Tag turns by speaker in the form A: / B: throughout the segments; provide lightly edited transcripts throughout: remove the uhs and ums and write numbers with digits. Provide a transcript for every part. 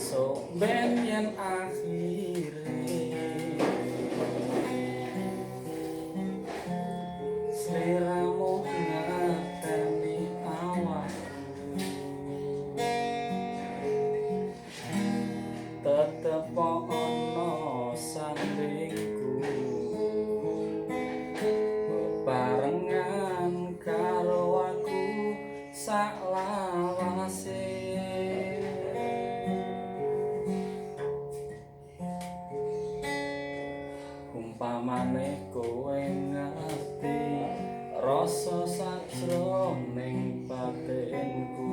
A: Sok ben yen akhire sliramu ngateni awak tetep ana sandingku bebarengan karo aku saklawase umpamane kowe ngerti rasa sajroning batinku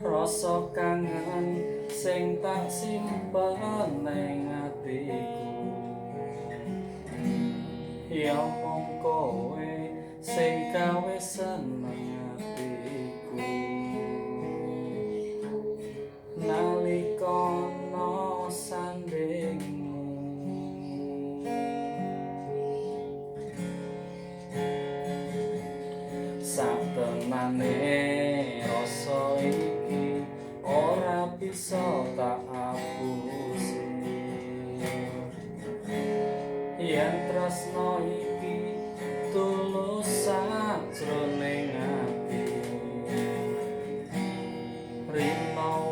A: rasa kangen sing tak simpen ning atiku ya mung kowe sing gawe seneng atiku nalika ana sandingmu satemane rasa iki ora bisa tak apusi yen tresno iki tulus sajroning ati rino